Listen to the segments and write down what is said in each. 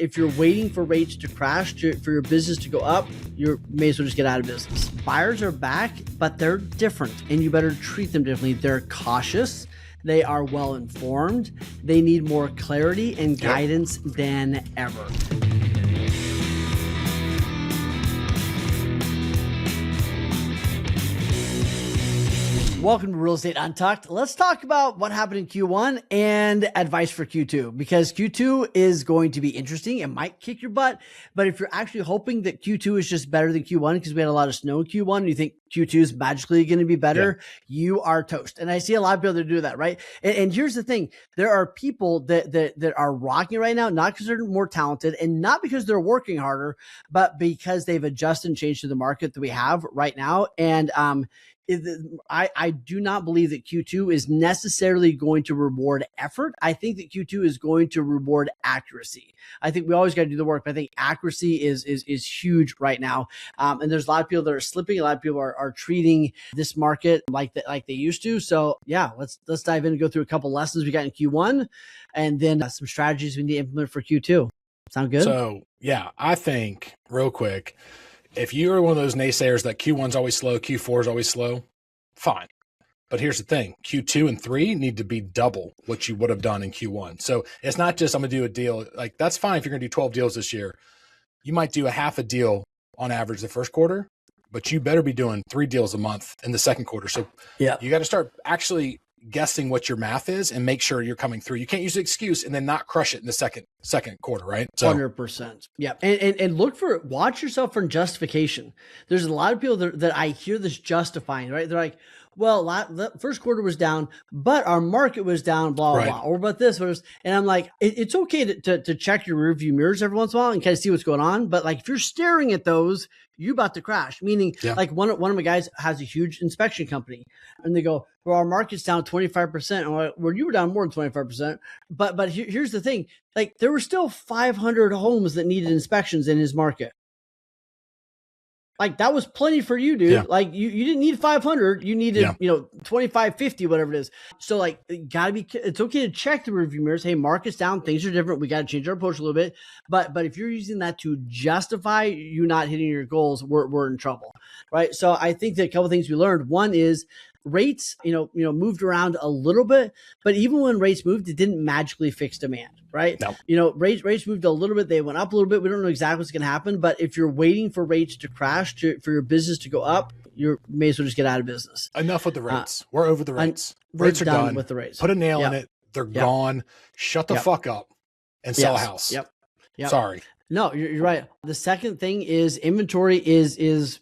if you're waiting for rates to crash for your business to go up, you may as well just get out of business. Buyers are back, but they're different, and you better treat them differently. They're cautious. They are well informed. They need more clarity and guidance than ever. Welcome to Real Estate Untucked. Let's talk about what happened in Q1 and advice for Q2, because Q2 is going to be interesting. It might kick your butt, but if you're actually hoping that Q2 is just better than Q1 because we had a lot of snow in Q1 and you think Q2 is magically going to be better, you are toast. And I see a lot of people that do that, right? And here's the thing. There are people that are rocking right now, not because they're more talented and not because they're working harder, but because they've adjusted and changed to the market that we have right now. And I do not believe that Q2 is necessarily going to reward effort. I think that Q2 is going to reward accuracy. I think we always got to do the work, but I think accuracy is huge right now. And there's a lot of people that are slipping. A lot of people are treating this market like they used to. So yeah, let's dive in and go through a couple lessons we got in Q1 and then some strategies we need to implement for Q2. Sound good? So yeah, I think real quick, if you are one of those naysayers that Q1's always slow, Q4 is always slow, fine. But here's the thing, Q2 and 3 need to be double what you would have done in Q1. So it's not just I'm going to do a deal. Like that's fine if you're going to do 12 deals this year. You might do a half a deal on average the first quarter, but you better be doing 3 deals a month in the second quarter. So you got to start actually guessing what your math is and make sure you're coming through. You can't use the excuse and then not crush it in the second quarter, right? So 100%. Yeah. And watch yourself for justification. There's a lot of people that I hear this justifying, right? They're like, well, the first quarter was down, but our market was down, blah, blah, blah. Or about this, and I'm like, it's okay to check your rearview mirrors every once in a while and kind of see what's going on. But like, if you're staring at those, you're about to crash. Meaning like one of my guys has a huge inspection company and they go, well, our market's down 25%. And I'm like, well, you were down more than 25%. But here's the thing. Like there were still 500 homes that needed inspections in his market. Like that was plenty for you, dude. Like you didn't need 500, you needed, 25, 50, whatever it is. So like, it's okay to check the review mirrors. Hey, market's down, things are different. We got to change our approach a little bit. But if you're using that to justify you not hitting your goals, we're in trouble, right? So I think that a couple of things we learned. One is rates, moved around a little bit, but even when rates moved, it didn't magically fix demand, right? No. Rates moved a little bit. They went up a little bit. We don't know exactly what's going to happen, but if you're waiting for rates to crash for your business to go up, you may as well just get out of business. Enough with the rates. We're over the rates. Rates are done done with the rates. Put a nail in it. They're gone. Shut the fuck up and sell a house. Yep. Sorry. No, you're right. The second thing is inventory is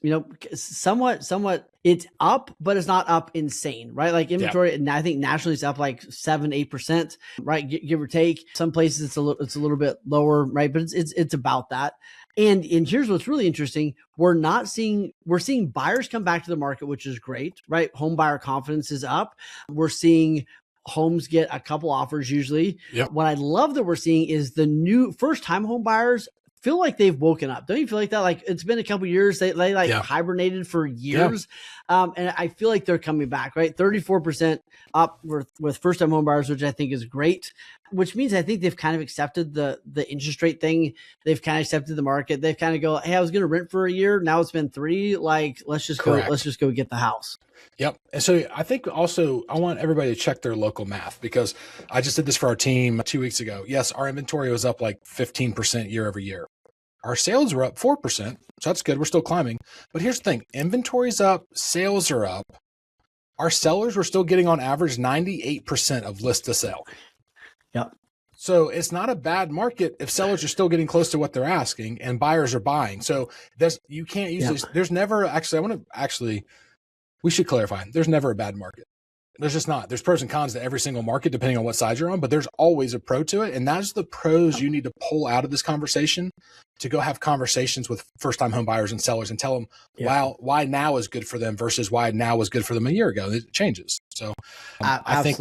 somewhat it's up, but it's not up insane, right? Like inventory, and I think nationally it's up like 7-8%, right? Give or take. Some places it's a little bit lower, right? But it's about that. And here's what's really interesting. We're seeing buyers come back to the market, which is great, right? Home buyer confidence is up. We're seeing homes get a couple offers usually. What I love that we're seeing is the new first-time home buyers feel like they've woken up. Don't you feel like that? Like it's been a couple of years. They hibernated for years. And I feel like they're coming back, right? 34% up with first-time home buyers, which I think is great, which means I think they've kind of accepted the interest rate thing. They've kind of accepted the market. They've kind of go, hey, I was going to rent for a year. Now it's been 3. Like, let's just go get the house. Yep. And so I think also I want everybody to check their local math because I just did this for our team 2 weeks ago. Yes, our inventory was up like 15% year over year. Our sales were up 4%. So that's good. We're still climbing. But here's the thing. Inventory's up. Sales are up. Our sellers were still getting on average 98% of list to sell. Yep. So it's not a bad market if sellers are still getting close to what they're asking and buyers are buying. So you can't use this. There's never we should clarify. There's never a bad market. There's just not. There's pros and cons to every single market, depending on what side you're on, but there's always a pro to it. And that's the pros you need to pull out of this conversation to go have conversations with first-time home buyers and sellers and tell them why now is good for them versus why now was good for them a year ago. It changes. So I think,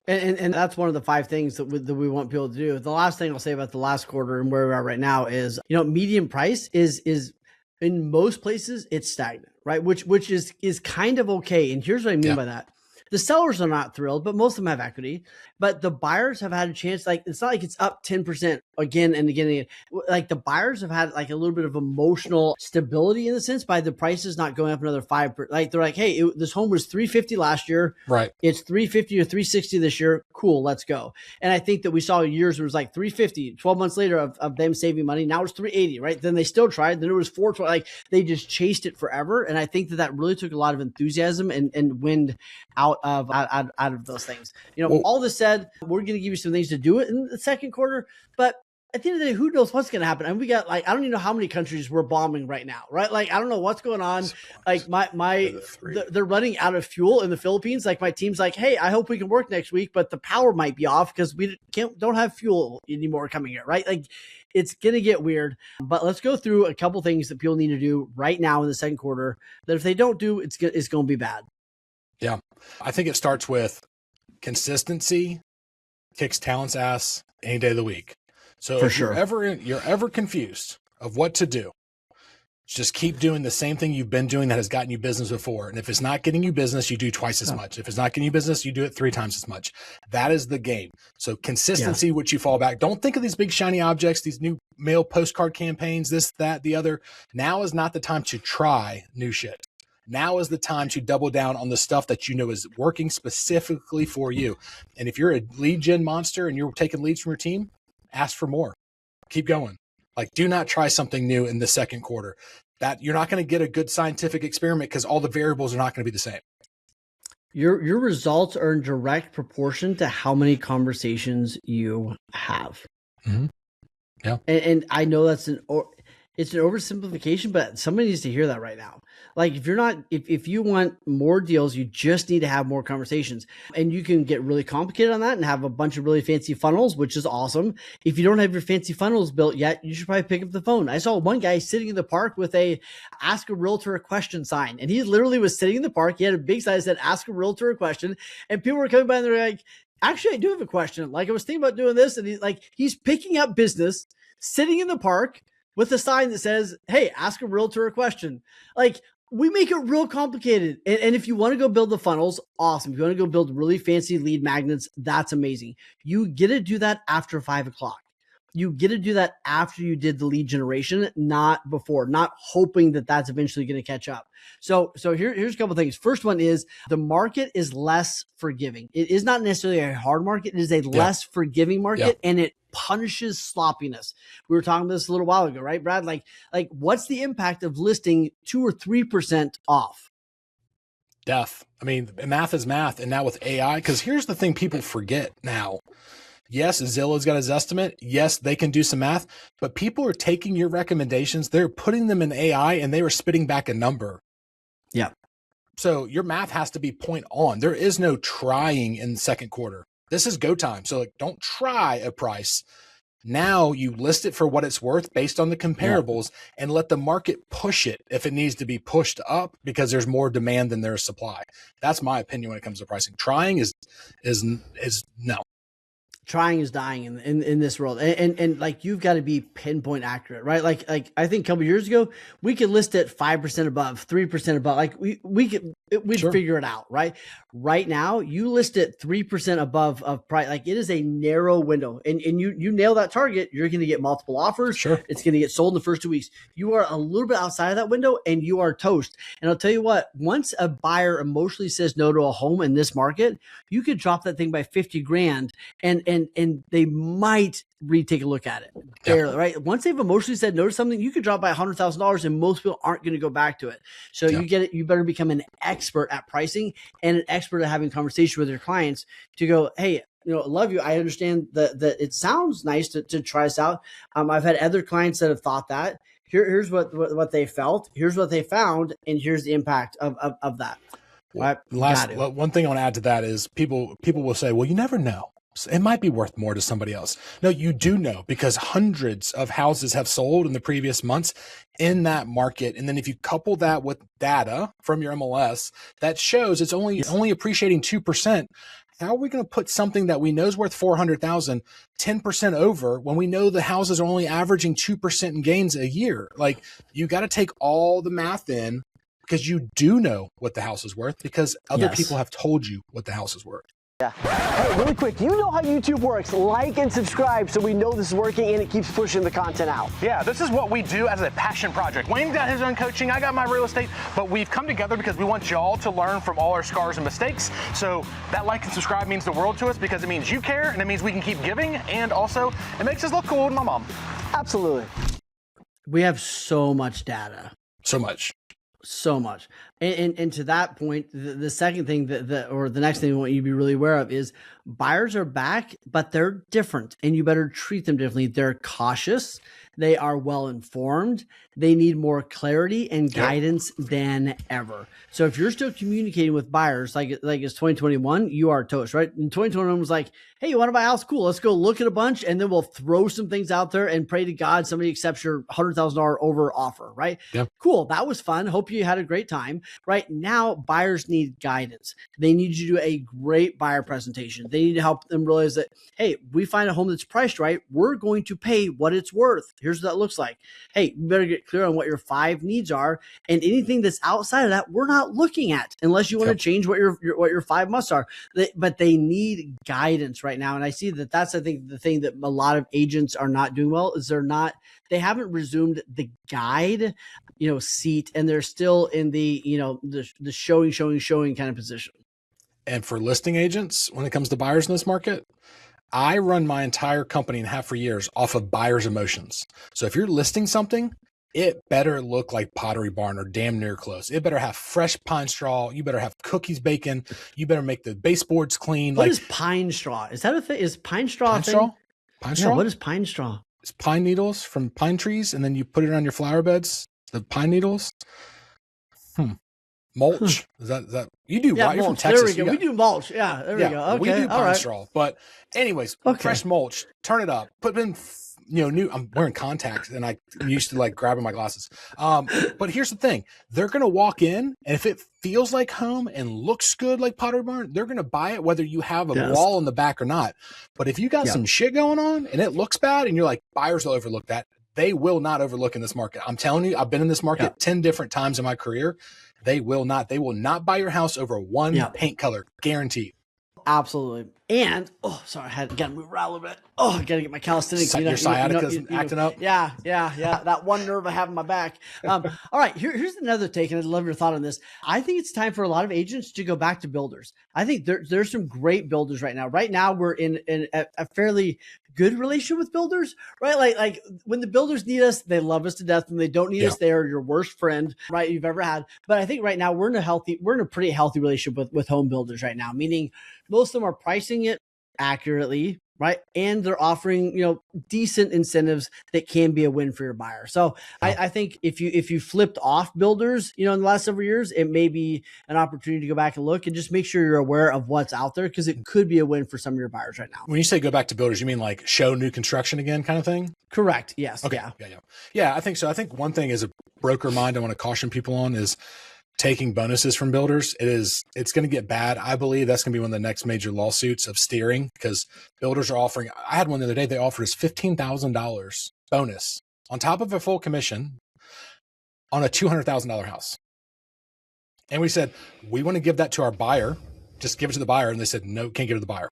And that's one of the 5 things that we want people to do. The last thing I'll say about the last quarter and where we are right now is, median price is in most places it's stagnant, right? Which is kind of okay. And here's what I mean by that. The sellers are not thrilled, but most of them have equity. But the buyers have had a chance. Like, it's not like it's up 10% again and again and again. Like, the buyers have had like a little bit of emotional stability in the sense by the prices not going up another 5%. Like, they're like, hey, this home was 350 last year. Right. It's 350 or 360 this year. Cool, let's go. And I think that we saw years where it was like 350, 12 months later of them saving money. Now it's 380, right? Then they still tried. Then it was 420. Like, they just chased it forever. And I think that really took a lot of enthusiasm and wind out of those things. All this said, we're going to give you some things to do it in the second quarter, but at the end of the day, who knows what's going to happen? And we got I don't even know how many countries we're bombing right now, right? Like, I don't know what's going on. Like, they're running out of fuel in the Philippines. Like, my team's like, hey, I hope we can work next week, but the power might be off because we don't have fuel anymore coming here, right? Like, it's going to get weird. But let's go through a couple things that people need to do right now in the second quarter that if they don't do, it's going to be bad. Yeah. I think it starts with consistency kicks talent's ass any day of the week. So For if sure. you're ever confused of what to do, just keep doing the same thing you've been doing that has gotten you business before. And if it's not getting you business, you do twice as much. If it's not getting you business, you do it 3 times as much. That is the game. So consistency, which you fall back. Don't think of these big shiny objects, these new mail postcard campaigns, this, that, the other. Now is not the time to try new shit. Now is the time to double down on the stuff that you know is working specifically for you. And if you're a lead gen monster and you're taking leads from your team, ask for more. Keep going. Like, do not try something new in the second quarter. That you're not going to get a good scientific experiment because all the variables are not going to be the same. Your results are in direct proportion to how many conversations you have. Mm-hmm. Yeah. And I know it's an oversimplification, but somebody needs to hear that right now. Like, if you want more deals, you just need to have more conversations, and you can get really complicated on that and have a bunch of really fancy funnels, which is awesome. If you don't have your fancy funnels built yet, you should probably pick up the phone. I saw one guy sitting in the park with a ask a realtor a question sign, and he literally was sitting in the park. He had a big sign that said ask a realtor a question, and people were coming by and they're like, actually, I do have a question. Like, I was thinking about doing this, and he's picking up business, sitting in the park with a sign that says, hey, ask a realtor a question. Like, we make it real complicated. And if you want to go build the funnels, awesome. If you want to go build really fancy lead magnets, that's amazing. You get to do that after 5 o'clock. You get to do that after you did the lead generation, not before, not hoping that that's eventually going to catch up. So here's a couple of things. First one is the market is less forgiving. It is not necessarily a hard market. It is a less forgiving market, and it punishes sloppiness. We were talking about this a little while ago, right, Brad? Like what's the impact of listing 2 or 3% off? Death. I mean, math is math. And now with AI, because here's the thing people forget now. Yes, Zillow's got his estimate. Yes, they can do some math, but people are taking your recommendations, they're putting them in AI, and they were spitting back a number. Yeah. So your math has to be point on. There is no trying in the second quarter. This is go time. So don't try a price. Now you list it for what it's worth based on the comparables and let the market push it if it needs to be pushed up because there's more demand than there is supply. That's my opinion when it comes to pricing. Trying is no. Trying is dying in this world. And like, you've got to be pinpoint accurate, right? Like I think a couple years ago, we could list it 5% above, 3% above. Like we'd figure it out, right? Right now, you list it 3% above of price. Like, it is a narrow window, and you nail that target, you're going to get multiple offers. Sure. It's going to get sold in the first 2 weeks. You are a little bit outside of that window and you are toast. And I'll tell you what, once a buyer emotionally says no to a home in this market, you could drop that thing by 50 grand and they might retake a look at it. Barely, right? Once they've emotionally said no to something, you could drop by $100,000 and most people aren't going to go back to it. So you get it. You better become an expert at pricing and an expert at having conversation with your clients to go, hey, love you. I understand that it sounds nice to try this out. I've had other clients that have thought that. Here's what they felt. Here's what they found. And here's the impact of that. Well, one thing I want to add to that is people will say, well, you never know. It might be worth more to somebody else. No, you do know, because hundreds of houses have sold in the previous months in that market. And then if you couple that with data from your MLS that shows it's only appreciating 2%, how are we going to put something that we know is worth 400,000, 10% over when we know the houses are only averaging 2% in gains a year? Like, you got to take all the math in because you do know what the house is worth because other Yes. people have told you what the house is worth. Hey, really quick, you know how YouTube works. Like and subscribe so we know this is working and it keeps pushing the content out. Yeah, this is what we do as a passion project. Wayne's got his own coaching, I got my real estate, but we've come together because we want y'all to learn from all our scars and mistakes. So that like and subscribe means the world to us because it means you care and it means we can keep giving, and also it makes us look cool with my mom. Absolutely. We have so much data. So much. So much. And to that point, the second thing or the next thing I want you to be really aware of is buyers are back, but they're different and you better treat them differently. They're cautious. They are well informed. They need more clarity and guidance than ever. So if you're still communicating with buyers like it's 2021, you are toast, right? And 2021 was like, hey, you want to buy a house? Cool. Let's go look at a bunch and then we'll throw some things out there and pray to God somebody accepts your $100,000 over offer, right? Yeah. Cool. That was fun. Hope you had a great time. Right now, buyers need guidance. They need you to do a great buyer presentation. They need to help them realize that, hey, we find a home that's priced right. We're going to pay what it's worth. Here's what that looks like. Hey, you better get clear on what your 5 needs are, and anything that's outside of that, we're not looking at unless you want to change what your 5 musts are. But they need guidance right now, and I see that's I think the thing that a lot of agents are not doing well is they haven't resumed the guide, seat, and they're still in the the showing kind of position. And for listing agents, when it comes to buyers in this market, I run my entire company and have for years off of buyers' emotions. So if you're listing something, it better look like Pottery Barn or damn near close. It better have fresh pine straw. You better have cookies baking. You better make the baseboards clean. What is pine straw? Is that a thing? Is pine straw a thing? Pine straw? Yeah, what is pine straw? It's pine needles from pine trees, and then you put it on your flower beds. The pine needles. Mulch. Is that you do? Yeah, right? You're from mulch. Texas. There we go. We do mulch. Yeah, there we go. Okay, we do all pine right. straw. But anyways, fresh mulch. Turn it up. Put in. New. I'm wearing contacts, and I'm used to like grabbing my glasses. But here's the thing: they're gonna walk in, and if it feels like home and looks good like Pottery Barn, they're gonna buy it whether you have a wall in the back or not. But if you got some shit going on and it looks bad, and you're like, buyers will overlook that. They will not overlook in this market. I'm telling you, I've been in this market 10 different times in my career. They will not. They will not buy your house over one paint color, guaranteed. Absolutely. And sorry, I got to move around a little bit. I got to get my calisthenics. Your sciatica's acting up. Yeah. That one nerve I have in my back. All right, here's another take, and I'd love your thought on this. I think it's time for a lot of agents to go back to builders. I think there's some great builders right now. Right now, we're in a fairly good relationship with builders, right? Like when the builders need us, they love us to death. When they don't need us, they are your worst friend, right? You've ever had. But I think right now we're in a pretty healthy relationship with home builders right now, meaning most of them are pricing it accurately, right? And they're offering, decent incentives that can be a win for your buyer. So I think if you flipped off builders, in the last several years, it may be an opportunity to go back and look and just make sure you're aware of what's out there, because it could be a win for some of your buyers right now. When you say go back to builders, you mean like show new construction again kind of thing? Correct. Yes. Okay. Yeah, I think so. I think one thing as a broker mind I want to caution people on is taking bonuses from builders. It's going to get bad. I believe that's going to be one of the next major lawsuits of steering, because builders are offering, I had one the other day, they offered us $15,000 bonus on top of a full commission on a $200,000 house. And we said, we want to give that to our buyer, just give it to the buyer. And they said, no, can't give it to the buyer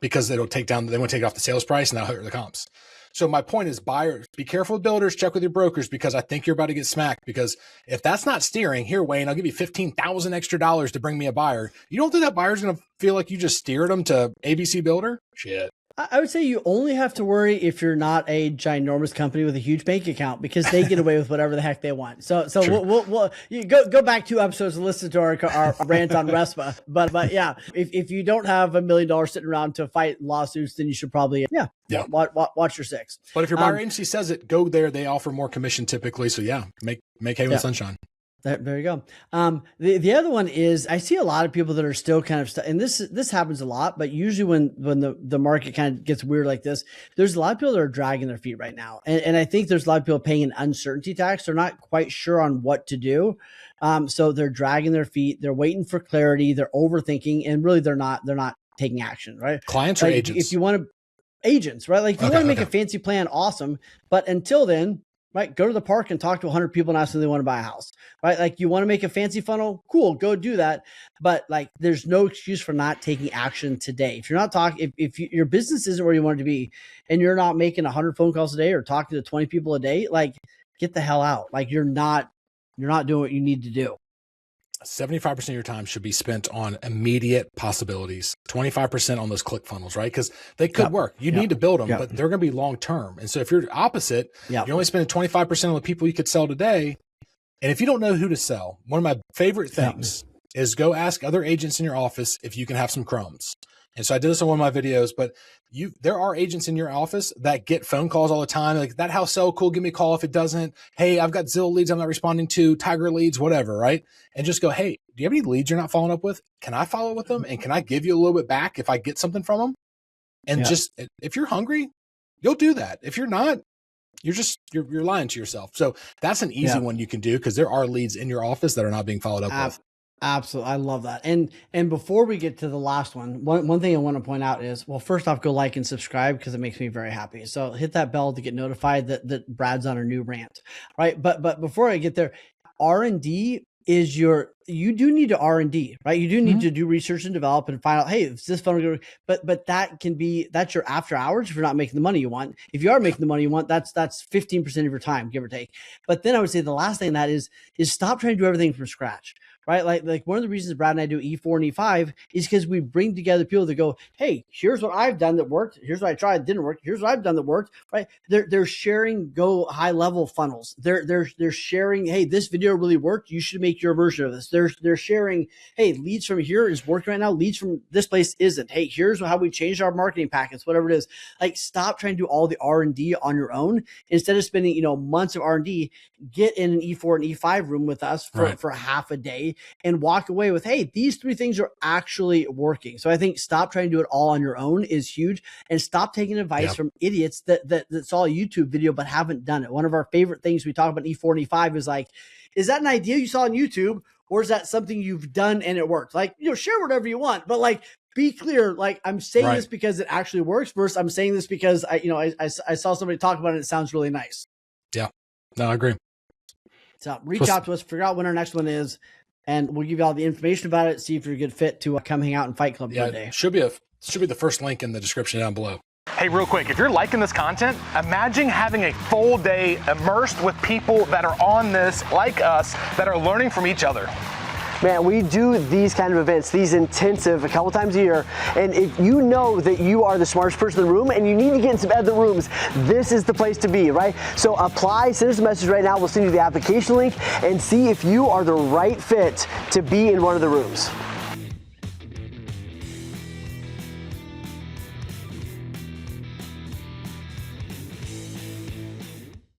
because they want to take it off the sales price and that'll hurt the comps. So my point is, buyers, be careful with builders, check with your brokers, because I think you're about to get smacked. Because if that's not steering, here, Wayne, I'll give you $15,000 extra to bring me a buyer. You don't think that buyer's going to feel like you just steered them to ABC Builder? Shit. I would say you only have to worry if you're not a ginormous company with a huge bank account, because they get away with whatever the heck they want. So we'll you go back 2 episodes and listen to our rant on RESPA. But yeah, if you don't have $1 million sitting around to fight lawsuits, then you should probably watch your 6. But if your buyer agency says it, go there. They offer more commission typically. So make hay with sunshine. There you go. The other one is, I see a lot of people that are still kind of and this happens a lot, but usually when the market kind of gets weird like this, there's a lot of people that are dragging their feet right now. And I think there's a lot of people paying an uncertainty tax. They're not quite sure on what to do. So they're dragging their feet. They're waiting for clarity. They're overthinking, and really they're not taking action, right? Clients or agents? If you want to, agents, right? Like if you want to make a fancy plan, awesome. But until then, right? Go to the park and talk to 100 people and ask them if they want to buy a house, right? Like, you want to make a fancy funnel? Cool, go do that. But like, there's no excuse for not taking action today. If you're not talking, if your business isn't where you want it to be, and you're not making 100 phone calls a day or talking to 20 people a day, like, get the hell out. Like, you're not doing what you need to do. 75% of your time should be spent on immediate possibilities, 25% on those click funnels, right? Because they could work. You need to build them, but they're going to be long-term. And so if you're opposite, you're only spending 25% on the people you could sell today. And if you don't know who to sell, one of my favorite things is go ask other agents in your office if you can have some crumbs. And so I did this on one of my videos, but there are agents in your office that get phone calls all the time. Like, that house sell, cool, give me a call if it doesn't. Hey, I've got Zillow leads I'm not responding to, Tiger leads, whatever, right? And just go, hey, do you have any leads you're not following up with? Can I follow up with them? And can I give you a little bit back if I get something from them? And just, if you're hungry, you'll do that. If you're not, you're lying to yourself. So that's an easy one you can do, because there are leads in your office that are not being followed up with. Absolutely. I love that. And before we get to the last one thing I want to point out is, well, first off, go like and subscribe, because it makes me very happy. So hit that bell to get notified that Brad's on a new rant, right? But before I get there, R&D is you do need to R&D, right? You do need to do research and develop and find out, hey, is this funnel good? But that's your after hours if you're not making the money you want. If you are making the money you want, that's 15% of your time, give or take. But then I would say the last thing that is stop trying to do everything from scratch. Right? Like one of the reasons Brad and I do E4 and E5 is because we bring together people that go, hey, here's what I've done that worked. Here's what I tried, didn't work. Here's what I've done that worked, right? They're sharing go high level funnels. They're sharing, hey, this video really worked. You should make your version of this. They're sharing, hey, leads from here is working right now. Leads from this place isn't. Hey, here's how we changed our marketing packets, whatever it is. Like, stop trying to do all the R&D on your own. Instead of spending, months of R&D, get in an E4 and E5 room with us for half a day and walk away with, hey, these 3 things are actually working. So I think stop trying to do it all on your own is huge, and stop taking advice from idiots that saw a YouTube video but haven't done it. One of our favorite things we talk about in E4 and E5 is like, is that an idea you saw on YouTube, or is that something you've done and it worked? Like, share whatever you want, but like, be clear. Like, I'm saying this because it actually works versus I'm saying this because I saw somebody talk about it and it sounds really nice. Yeah, no, I agree. So reach out to us, figure out when our next one is, and we'll give you all the information about it. See if you're a good fit to come hang out in Fight Club one day. Should be the first link in the description down below. Hey, real quick, if you're liking this content, imagine having a full day immersed with people that are on this, like us, that are learning from each other. Man, we do these kind of events, these intensive, a couple times a year. And if you know that you are the smartest person in the room and you need to get in some other rooms, this is the place to be, right? So apply, send us a message right now. We'll send you the application link and see if you are the right fit to be in one of the rooms.